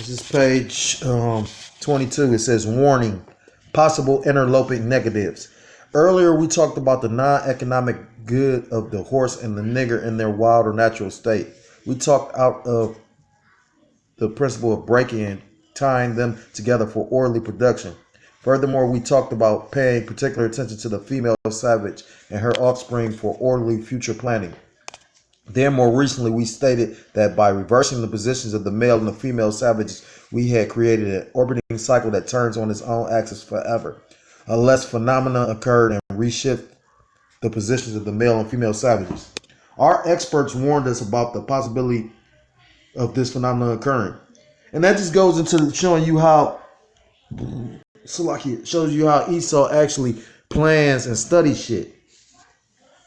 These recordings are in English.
This is page 22. It says, warning, possible interloping negatives. Earlier, we talked about the non-economic good of the horse and the nigger in their wild or natural state. We talked out of the principle of breaking and tying them together for orderly production. Furthermore, we talked about paying particular attention to the female savage and her offspring for orderly future planning. Then, more recently, we stated that by reversing the positions of the male and the female savages, we had created an orbiting cycle that turns on its own axis forever, unless phenomena occurred and reshift the positions of the male and female savages. Our experts warned us about the possibility of this phenomenon occurring. And that just goes into showing you how, it shows you how Esau actually plans and studies shit.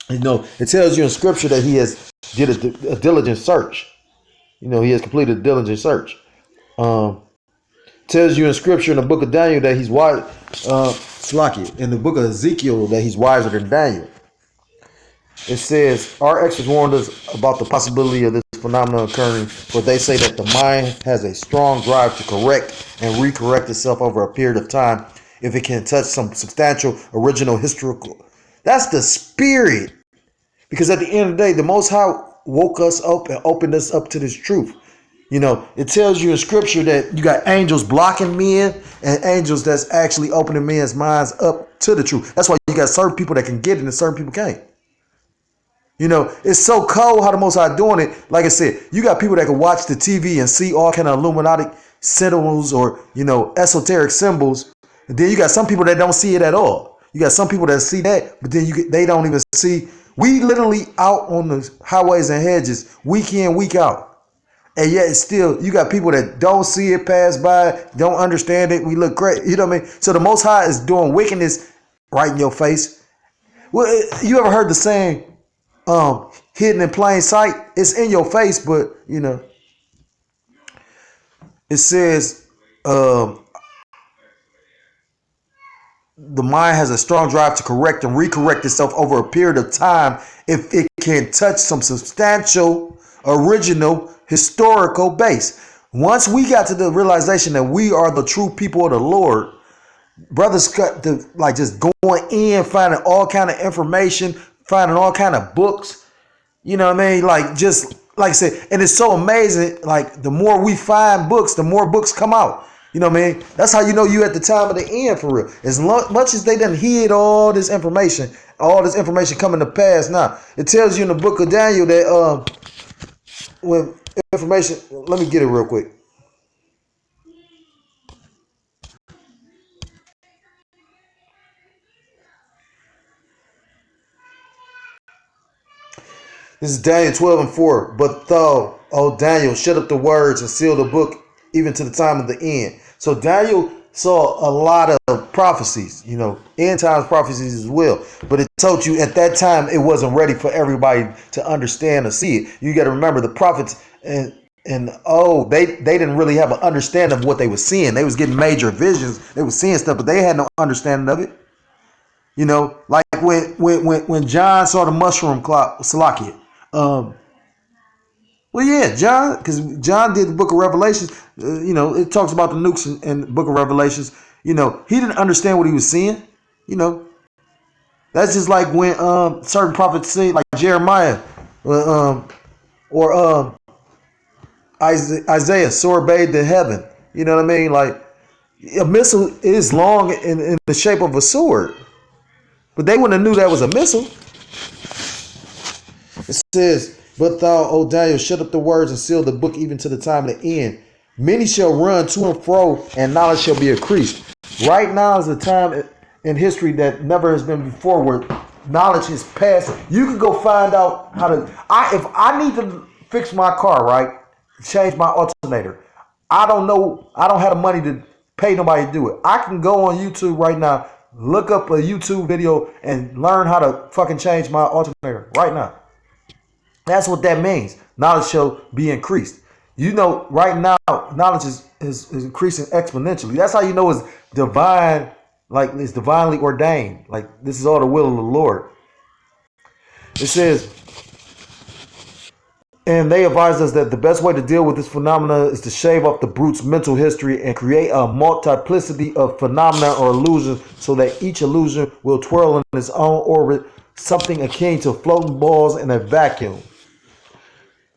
You know, it tells you in scripture that he has did a diligent search. You know, he has completed a diligent search. Tells you in scripture in the book of Daniel that he's wise. In the book of Ezekiel that he's wiser than Daniel. It says, our experts warned us about the possibility of this phenomenon occurring, for they say that the mind has a strong drive to correct and recorrect itself over a period of time if it can touch some substantial original historical. That's the spirit. Because at the end of the day, the Most High woke us up and opened us up to this truth. You know, it tells you in scripture that you got angels blocking men and angels that's actually opening men's minds up to the truth. That's why you got certain people that can get it and certain people can't. You know, it's so cold how the Most High doing it. Like I said, you got people that can watch the TV and see all kind of Illuminati symbols or, you know, esoteric symbols. And then you got some people that don't see it at all. You got some people that see that, but then they don't even see. We literally out on the highways and hedges week in, week out. And yet it's still, you got people that don't see it pass by, don't understand it. We look great. You know what I mean? So the Most High is doing wickedness right in your face. Well, you ever heard the saying, hidden in plain sight? It's in your face, but, you know, it says, the mind has a strong drive to correct and recorrect itself over a period of time if it can touch some substantial, original, historical base. Once we got to the realization that we are the true people of the Lord, brothers got to like just going in, finding all kind of information, finding all kind of books. You know what I mean? Like just like I said, and it's so amazing. Like the more we find books, the more books come out. You know what I mean? That's how you know you at the time of the end for real. As much as they done hid all this information coming to pass now. It tells you in the book of Daniel that when information, let me get it real quick. This is Daniel 12:4. But thou, O Daniel, shut up the words and seal the book even to the time of the end. So Daniel saw a lot of prophecies, you know, end times prophecies as well. But it told you at that time it wasn't ready for everybody to understand or see it. You got to remember the prophets they didn't really have an understanding of what they were seeing. They was getting major visions. They were seeing stuff, but they had no understanding of it. You know, like when John saw the mushroom cloud, Salakia. Well, yeah, John, because John did the book of Revelations. You know, it talks about the nukes in the book of Revelations. You know, he didn't understand what he was seeing. You know, that's just like when certain prophets say, like Jeremiah or Isaiah, soar bathed in heaven. You know what I mean? Like a missile is long in the shape of a sword, but they wouldn't have knew that was a missile. It says, but thou, O Daniel, shut up the words and seal the book even to the time of the end. Many shall run to and fro, and knowledge shall be increased. Right now is a time in history that never has been before where knowledge is passed. You can go find out how to. If I need to fix my car, right, change my alternator, I don't know. I don't have the money to pay nobody to do it. I can go on YouTube right now, look up a YouTube video, and learn how to fucking change my alternator right now. That's what that means. Knowledge shall be increased. You know, right now, knowledge is increasing exponentially. That's how you know it's divine, like it's divinely ordained. Like this is all the will of the Lord. It says, And they advise us that the best way to deal with this phenomena is to shave off the brute's mental history and create a multiplicity of phenomena or illusions so that each illusion will twirl in its own orbit, something akin to floating balls in a vacuum.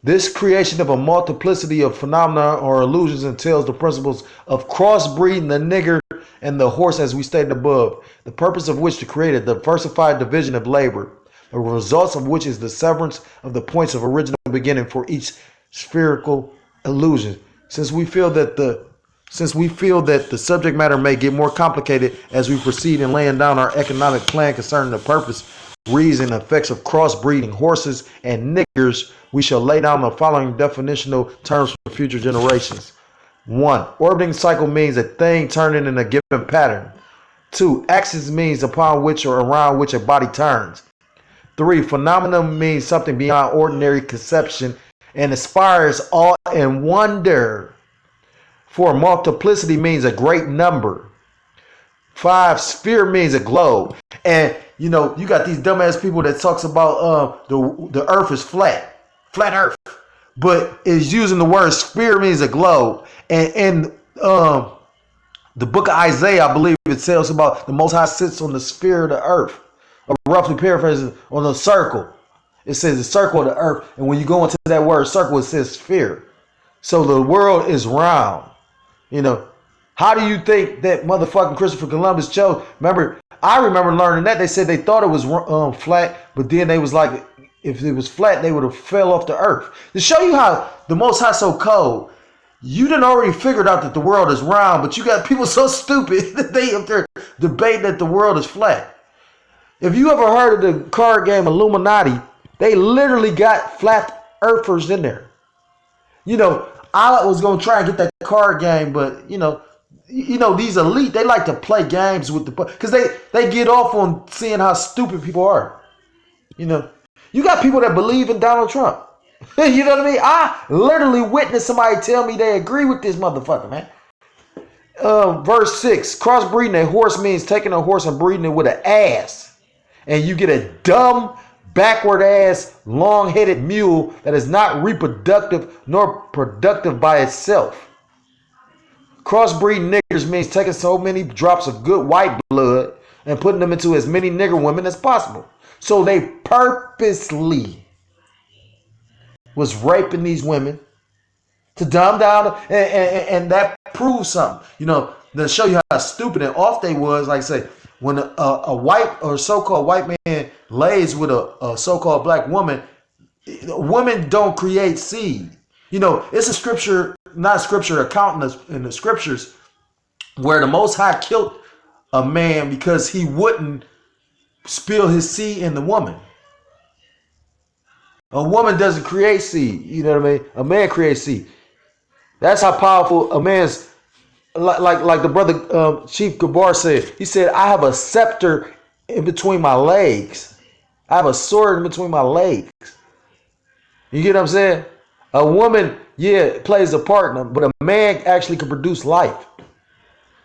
This creation of a multiplicity of phenomena or illusions entails the principles of crossbreeding the nigger and the horse, as we stated above, the purpose of which to create a diversified division of labor, the results of which is the severance of the points of original beginning for each spherical illusion. Since we feel that the subject matter may get more complicated as we proceed in laying down our economic plan concerning the purpose, reason, and effects of crossbreeding horses and niggers, we shall lay down the following definitional terms for future generations. 1. Orbiting cycle means a thing turning in a given pattern. 2. Axis means upon which or around which a body turns. 3. Phenomenon means something beyond ordinary conception and inspires awe and wonder. 4. Multiplicity means a great number. 5. Sphere means a globe. And you got these dumbass people that talks about the earth is flat earth, but is using the word sphere means a globe. And in the book of Isaiah, I believe it tells about the Most High sits on the sphere of the earth. Roughly paraphrasing, on a circle. It says the circle of the earth. And when you go into that word circle, it says sphere. So the world is round. How do you think that motherfucking Christopher Columbus chose? I remember learning that. They said they thought it was flat, but then they was like, if it was flat, they would have fell off the earth. To show you how the Most High so cold, you done already figured out that the world is round, but you got people so stupid that they up there debating that the world is flat. If you ever heard of the card game Illuminati, they literally got flat earthers in there. I was going to try and get that card game, but, these elite, they like to play games with because they get off on seeing how stupid people are. You got people that believe in Donald Trump. You know what I mean? I literally witnessed somebody tell me they agree with this motherfucker, man. Verse 6, crossbreeding a horse means taking a horse and breeding it with an ass. And you get a dumb, backward ass, long-headed mule that is not reproductive nor productive by itself. Crossbreeding niggers means taking so many drops of good white blood and putting them into as many nigger women as possible. So they purposely was raping these women to dumb down, and that proves something. To show you how stupid and off they was, like I say, when a white or so-called white man lays with a so-called black woman, women don't create seed. It's a scripture, not a scripture, account in the scriptures where the Most High killed a man because he wouldn't spill his seed in the woman. A woman doesn't create seed. You know what I mean? A man creates seed. That's how powerful a man's, like the brother Chief Gabar said. He said, I have a scepter in between my legs. I have a sword in between my legs. You get what I'm saying? A woman, plays a part, but a man actually can produce life.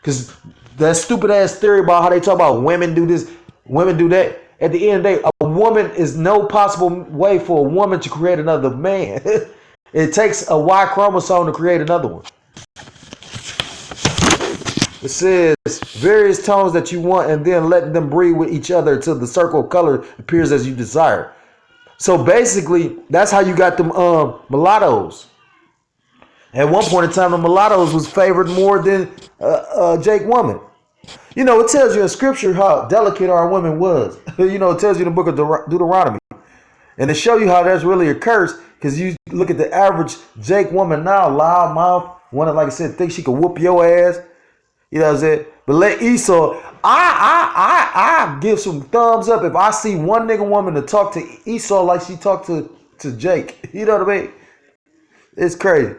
Because that stupid ass theory about how they talk about women do this, women do that. At the end of the day, a woman is no possible way for a woman to create another man. It takes a Y chromosome to create another one. It says various tones that you want and then letting them breed with each other until the circle of color appears as you desire. So basically, that's how you got them mulattoes. At one point in time, the mulattoes was favored more than Jake woman. It tells you in scripture how delicate our women was. It tells you in the book of Deuteronomy. And to show you how that's really a curse, because you look at the average Jake woman now, loud mouth, one, like I said, think she could whoop your ass. You know what I'm saying? But let Esau, I give some thumbs up if I see one nigga woman to talk to Esau like she talked to Jake. You know what I mean? It's crazy.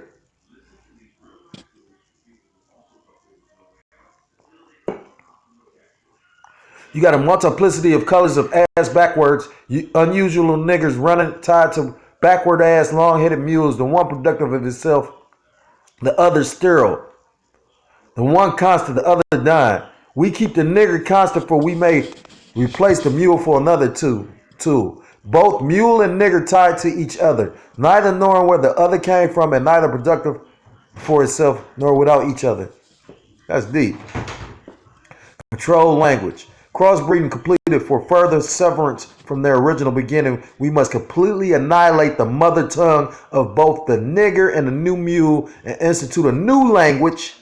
You got a multiplicity of colors of ass backwards, unusual niggers running tied to backward ass long-headed mules, the one productive of itself, the other sterile. The one constant, the other dying. We keep the nigger constant, for we may replace the mule for another two. both mule and nigger tied to each other, neither knowing where the other came from, and neither productive for itself nor without each other. That's deep. Control language. Crossbreeding completed for further severance from their original beginning. We must completely annihilate the mother tongue of both the nigger and the new mule and institute a new language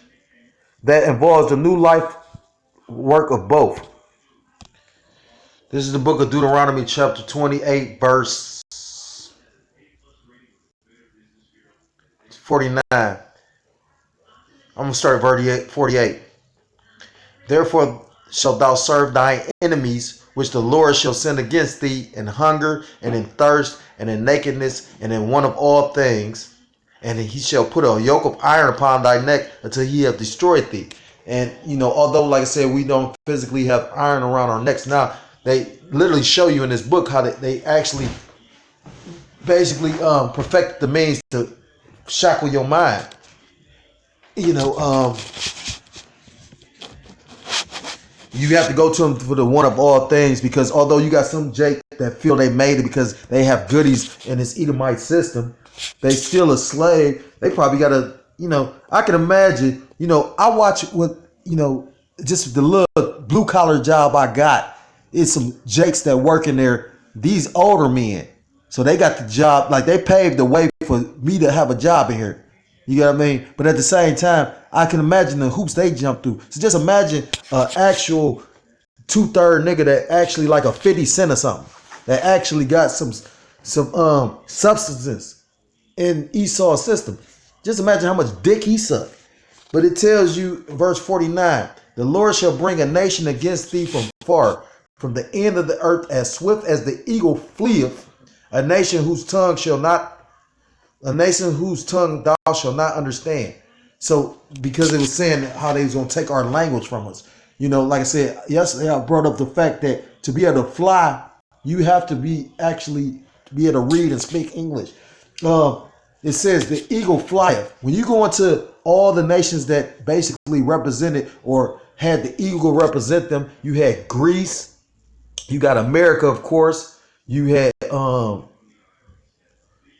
that involves the new life work of both. This is the book of Deuteronomy chapter 28 verse 49. I'm going to start at 48. Therefore shalt thou serve thine enemies, which the Lord shall send against thee in hunger and in thirst and in nakedness and in want of all things. And he shall put a yoke of iron upon thy neck until he have destroyed thee. And, although, like I said, we don't physically have iron around our necks now, they literally show you in this book how they actually basically perfect the means to shackle your mind. You have to go to them for the one of all things, because although you got some Jake that feel they made it because they have goodies in this Edomite system, they still a slave. They probably got to, I can imagine, I watch what, just the little blue collar job I got. It's some Jakes that work in there, these older men. So they got the job, like they paved the way for me to have a job in here. You get what I mean? But at the same time, I can imagine the hoops they jump through. So just imagine an actual 2/3 nigga that actually like a 50 cent or something, that actually got some substances in Esau's system. Just imagine how much dick he sucked. But it tells you in verse 49, the Lord shall bring a nation against thee from far, from the end of the earth, as swift as the eagle fleeth, a nation whose tongue thou shalt not understand. So because it was saying how they was going to take our language from us. Like I said yesterday, I brought up the fact that to be able to fly, you have to be able to read and speak English. It says the eagle flyeth. When you go into all the nations that basically represented or had the eagle represent them, you had Greece, you got America, of course, you had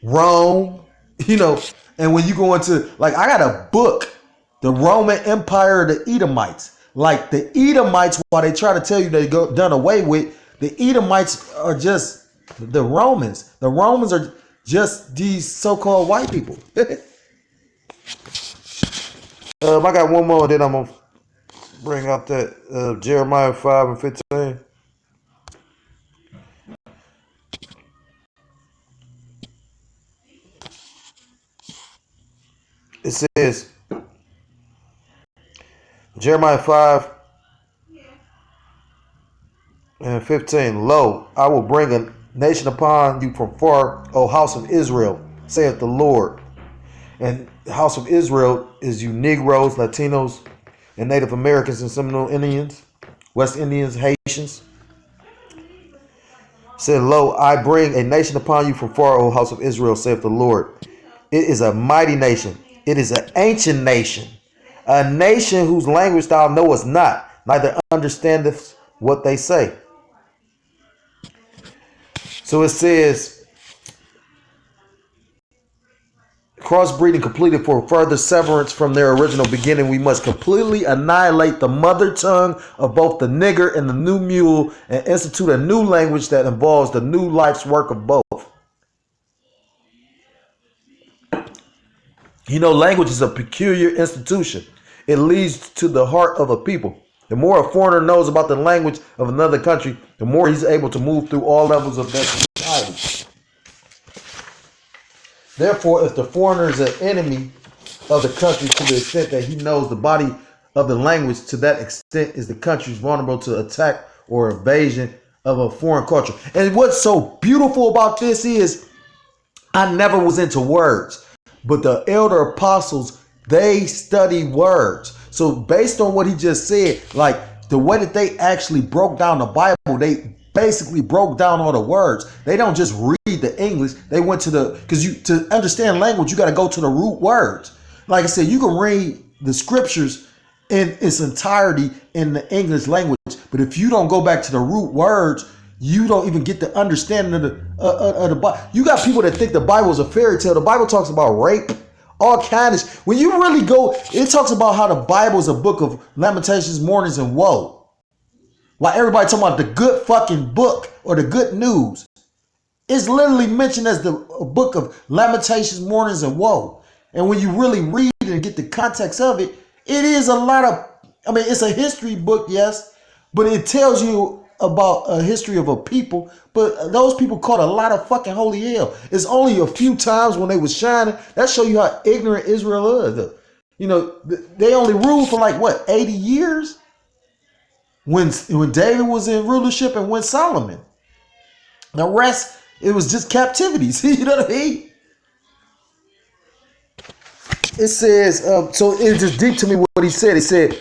Rome, and when you go into, like, I got a book, The Roman Empire of the Edomites. Like, the Edomites, while they try to tell you they go done away with, the Edomites are just the Romans. The Romans are just these so-called white people. I got one more, then I'm going to bring out that Jeremiah 5 and 15. It says, Jeremiah 5 and 15, Lo, I will bring a nation upon you from far, O house of Israel, saith the Lord. And the house of Israel is you Negroes, Latinos, and Native Americans and Seminole Indians, West Indians, Haitians. Said, Lo, I bring a nation upon you from far, O house of Israel, saith the Lord. It is a mighty nation. It is an ancient nation, a nation whose language thou knowest not, neither understandest what they say. So it says, crossbreeding completed for further severance from their original beginning. We must completely annihilate the mother tongue of both the nigger and the new mule and institute a new language that involves the new life's work of both. Language is a peculiar institution. It leads to the heart of a people. The more a foreigner knows about the language of another country, the more he's able to move through all levels of that society. Therefore, if the foreigner is an enemy of the country to the extent that he knows the body of the language, to that extent is the country vulnerable to attack or invasion of a foreign culture. And what's so beautiful about this is I never was into words, but the elder apostles, they study words. So based on what he just said, like the way that they actually broke down the Bible, they basically broke down all the words. They don't just read the English. They went to because to understand language, you got to go to the root words. Like I said, you can read the scriptures in its entirety in the English language, but if you don't go back to the root words, you don't even get the understanding of the Bible. You got people that think the Bible is a fairy tale. The Bible talks about rape, all kinds. When you really go, it talks about how the Bible is a book of lamentations, mournings, and woe. Like everybody talking about the good fucking book or the good news. It's literally mentioned as the book of lamentations, mournings, and woe. And when you really read it and get the context of it, it is a lot of, I mean, it's a history book, yes, but it tells you about a history of a people, but those people caught a lot of fucking holy hell. It's only a few times when they was shining. That show you how ignorant Israel is. You know, they only ruled for like, what, 80 years? When David was in rulership and when Solomon. The rest, it was just captivities. You know what I mean? It says, so it's just deep to me what he said. He said,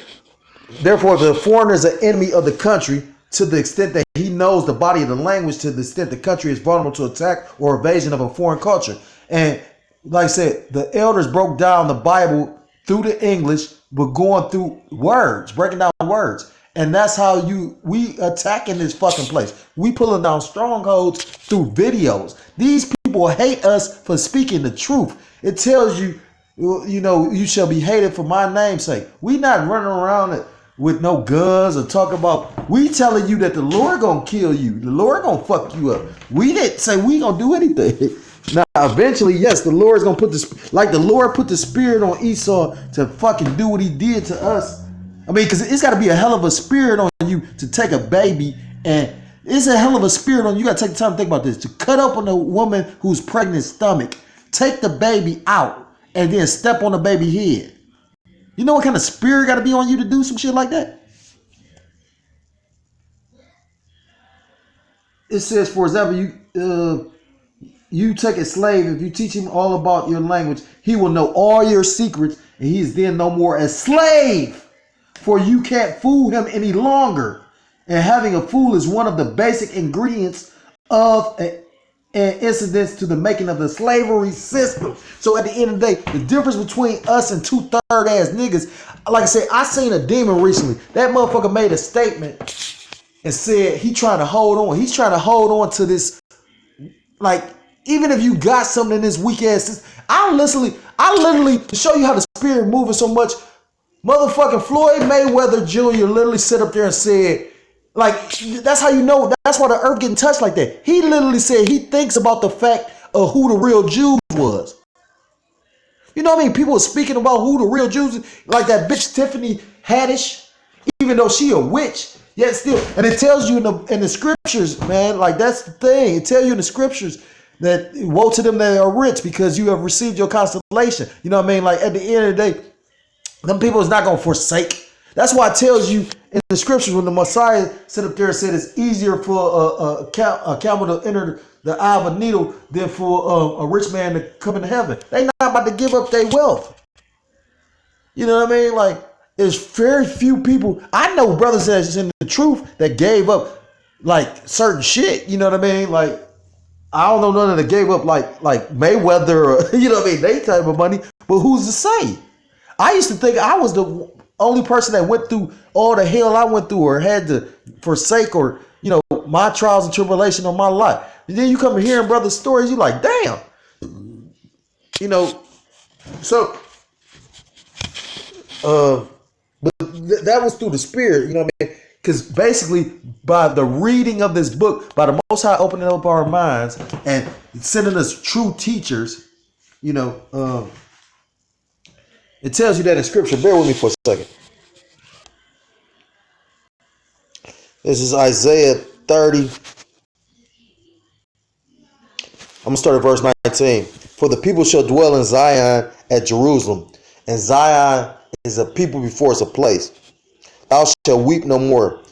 therefore, the foreigner is an enemy of the country to the extent that he knows the body of the language, to the extent the country is vulnerable to attack or invasion of a foreign culture. And like I said, the elders broke down the Bible through the English, but going through words, breaking down words. And that's how we attacking this fucking place. We pulling down strongholds through videos. These people hate us for speaking the truth. It tells you, you know, you shall be hated for my name's sake. We not running around with no guns or talk about, we telling you that the Lord gonna kill you. The Lord gonna fuck you up. We didn't say we gonna do anything. Now, eventually, yes, the Lord's gonna put this, like the Lord put the spirit on Esau to fucking do what he did to us. I mean, because it's got to be a hell of a spirit on you to take a baby, and it's a hell of a spirit on you. You got to take the time to think about this. To cut open a woman who's pregnant stomach, take the baby out, and then step on the baby head. You know what kind of spirit got to be on you to do some shit like that? It says, for example, you take a slave, if you teach him all about your language, he will know all your secrets, and he is then no more a slave. For you can't fool him any longer. And having a fool is one of the basic ingredients of an incidents to the making of the slavery system. So at the end of the day, the difference between us and two third ass niggas, like I said, I seen a demon recently. That motherfucker made a statement and said he trying to hold on. He's trying to hold on to this, like, even if you got something in this weak ass, I literally, to show you how the spirit moving so much, motherfucking Floyd Mayweather Jr. literally sit up there and said, like, that's how you know, that's why the earth getting touched like that. He literally said he thinks about the fact of who the real Jews was. You know what I mean? People are speaking about who the real Jews, like that bitch Tiffany Haddish, even though she a witch, yet still, and it tells you in the scriptures, man, like that's the thing. It tells you in the scriptures that woe to them that are rich because you have received your consolation. You know what I mean? Like at the end of the day, them people is not going to forsake. That's why it tells you in the scriptures when the Messiah sit up there and said it's easier for a camel to enter the eye of a needle than for a rich man to come into heaven. They not about to give up their wealth. You know what I mean? Like, there's very few people. I know brothers that's in the truth that gave up like certain shit. You know what I mean? Like, I don't know none that gave up like Mayweather or, you know what I mean? They type of money. But who's to say? I used to think I was the only person that went through all the hell I went through or had to forsake or, you know, my trials and tribulation of my life. And then you come hearing brothers' stories, you like, damn. You know, so, but that was through the spirit, you know what I mean? Because basically, by the reading of this book, by the Most High opening up our minds and sending us true teachers, you know, it tells you that in scripture. Bear with me for a second. This is Isaiah 30. I'm going to start at verse 19. For the people shall dwell in Zion at Jerusalem, and Zion is a people before it's a place. Thou shalt weep no more.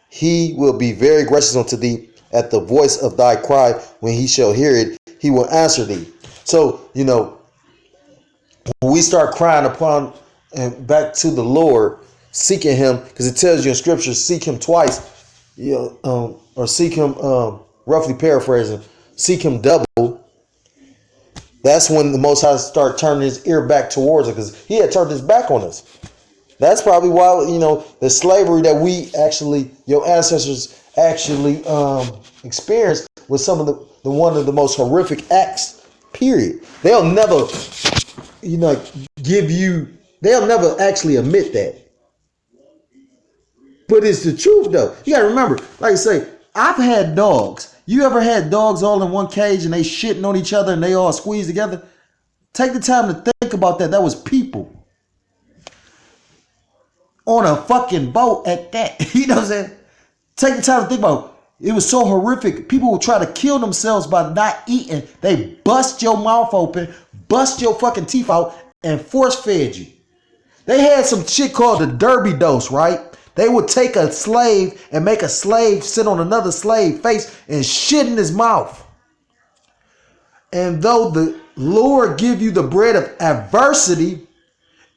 He will be very gracious unto thee at the voice of thy cry. When he shall hear it, he will answer thee. So, you know, when we start crying upon and back to the Lord, seeking him, because it tells you in scripture, seek him twice, you know, or seek him, roughly paraphrasing, seek him double. That's when the Most High start turning his ear back towards it, because he had turned his back on us. That's probably why, you know, the slavery that we actually, your ancestors actually experienced with some of the one of the most horrific acts. Period. They'll never, you know, give you. They'll never actually admit that. But it's the truth though. You gotta remember, like I say, I've had dogs. You ever had dogs all in one cage and they shitting on each other and they all squeeze together? Take the time to think about that. That was people on a fucking boat at that. You know what I'm saying? Take the time to think about it. It was so horrific. People would try to kill themselves by not eating. They bust your mouth open, bust your fucking teeth out, and force fed you. They had some shit called the Derby dose, right? They would take a slave and make a slave sit on another slave's face and shit in his mouth. And though the Lord give you the bread of adversity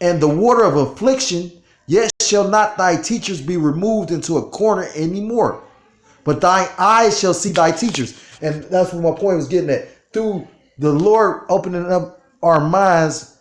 and the water of affliction, yet shall not thy teachers be removed into a corner anymore, but thine eyes shall see thy teachers. And that's what my point was getting at. Through the Lord opening up our minds,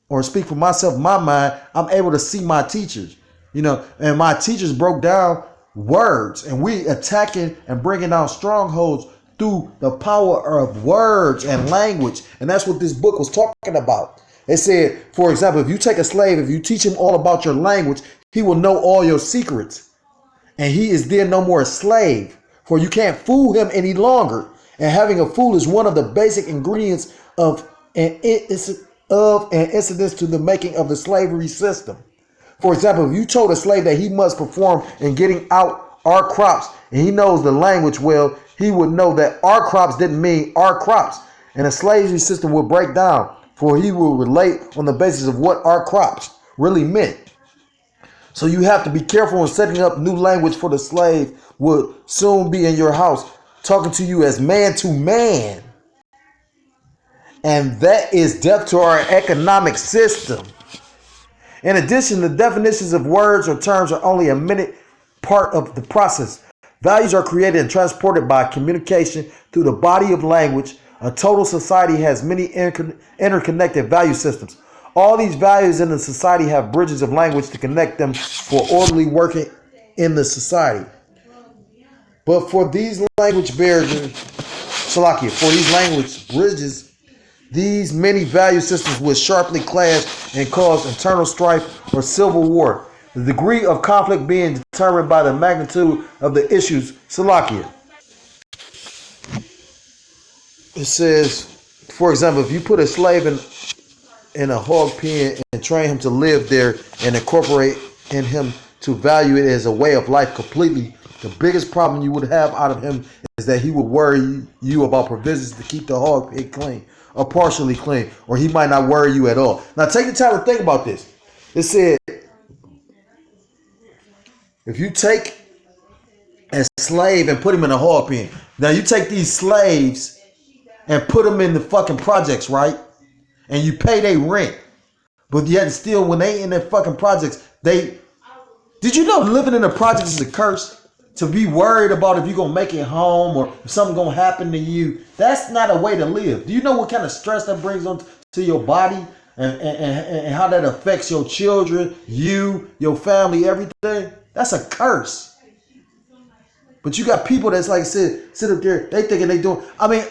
or speak for myself, my mind, I'm able to see my teachers. You know, and my teachers broke down words, and we attacking and bringing down strongholds through the power of words and language. And that's what this book was talking about. It said, for example, if you take a slave, if you teach him all about your language, he will know all your secrets. And he is then no more a slave, for you can't fool him any longer. And having a fool is one of the basic ingredients of an incident to the making of the slavery system. For example, if you told a slave that he must perform in getting out our crops, and he knows the language well, he would know that our crops didn't mean our crops. And the slavery system will break down, for he will relate on the basis of what our crops really meant. So you have to be careful in setting up new language, for the slave would soon be in your house talking to you as man to man. And that is death to our economic system. In addition, the definitions of words or terms are only a minute part of the process. Values are created and transported by communication through the body of language. A total society has many interconnected value systems. All these values in the society have bridges of language to connect them for orderly working in the society. But for these language barriers, bridges, these many value systems will sharply clash and cause internal strife or civil war. The degree of conflict being determined by the magnitude of the issues. Salakia. It says, for example, if you put a slave in a hog pen and train him to live there and incorporate in him to value it as a way of life completely, the biggest problem you would have out of him is that he would worry you about provisions to keep the hog pen clean or partially clean, or he might not worry you at all. Now take the time to think about this. It said, if you take a slave and put him in a hog pen, now you take these slaves and put them in the fucking projects, right? And you pay their rent, but yet still when they in their fucking projects, did you know living in a project is a curse? To be worried about if you're going to make it home or if something going to happen to you. That's not a way to live. Do you know what kind of stress that brings on to your body and how that affects your children, you, your family, everything? That's a curse. But you got people that's like sit up there, they thinking they doing. I mean,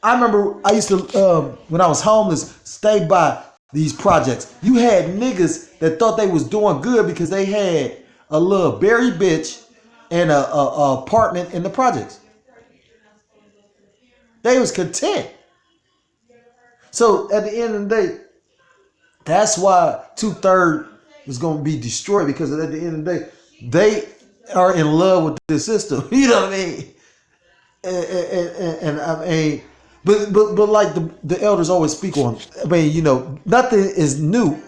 I remember I used to, when I was homeless, stay by these projects. You had niggas that thought they was doing good because they had a little berry bitch and a apartment in the projects. They was content. So at the end of the day, that's why 2/3 is going to be destroyed, because at the end of the day, they are in love with this system. You know what I mean? And I mean, but like the elders always speak on. I mean, you know, nothing is new.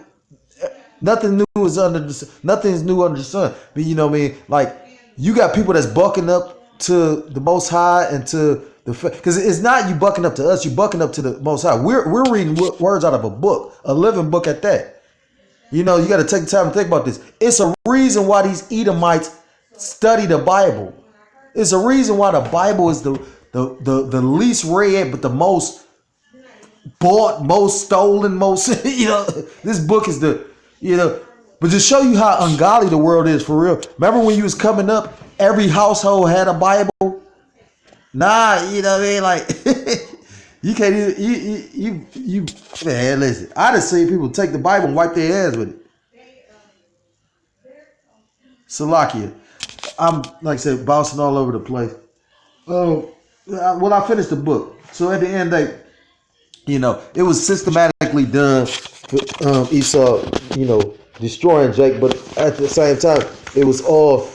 Nothing new is under the nothing is new under the sun. But you know what I mean? Like, you got people that's bucking up to the Most High and to the, because it's not you bucking up to us, you bucking up to the Most High. We're reading words out of a book, a living book at that. You know, you got to take the time to think about this. It's a reason why these Edomites study the Bible. It's a reason why the Bible is the least read, but the most bought, most stolen, most, you know, this book is the, you know, but to show you how ungodly the world is for real. Remember when you was coming up every household had a Bible. Nah, you know what I mean? Like, you can't even, man, listen. I just seen people take the Bible and wipe their hands with it. Salakia. I'm, like I said, bouncing all over the place. Well, I finished the book. So at the end, it was systematically done for Esau, destroying Jake, but at the same time, it was all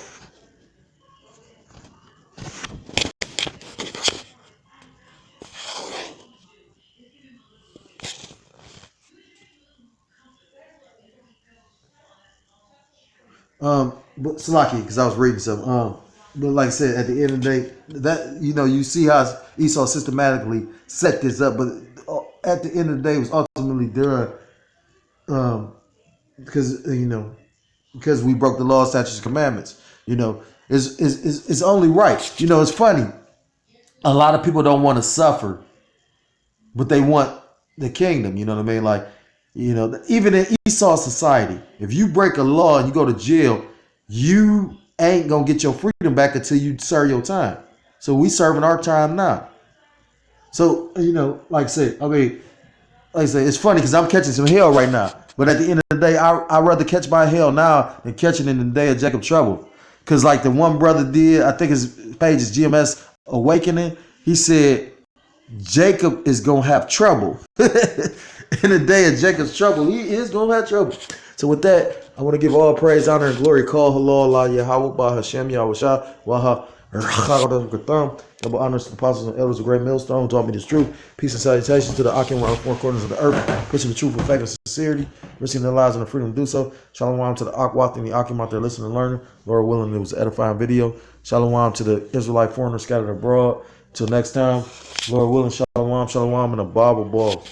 but Salaki, because I was reading some. But like I said, at the end of the day, that you see how Esau systematically set this up, but at the end of the day, it was ultimately done because because we broke the law, statutes, and commandments. It's only right. It's funny. A lot of people don't want to suffer, but they want the kingdom. You know what I mean? Like, even in Esau society, if you break a law and you go to jail, you ain't gonna get your freedom back until you serve your time. So we serving our time now. So like I say, it's funny because I'm catching some hell right now. But at the end of the day, I'd rather catch my hell now than catching it in the day of Jacob trouble. Because like the one brother did, I think his page is GMS Awakening. He said Jacob is gonna have trouble. In the day of Jacob's trouble, he is gonna have trouble. So with that, I want to give all praise, honor, and glory. Call halal Allah Yahweh Ba Hashem Yahushua Waha double honors to the apostles and elders of great millstone who taught me this truth. Peace and salutations to the Akim around four corners of the earth, pushing the truth with faith and sincerity, risking their lives and the freedom to do so. Shalom to the Akwath and the Akim out there listening and learning. Lord willing, it was an edifying video. Shalom to the Israelite foreigners scattered abroad. Till next time, Lord willing, shalom, shalom, and a Bible ball.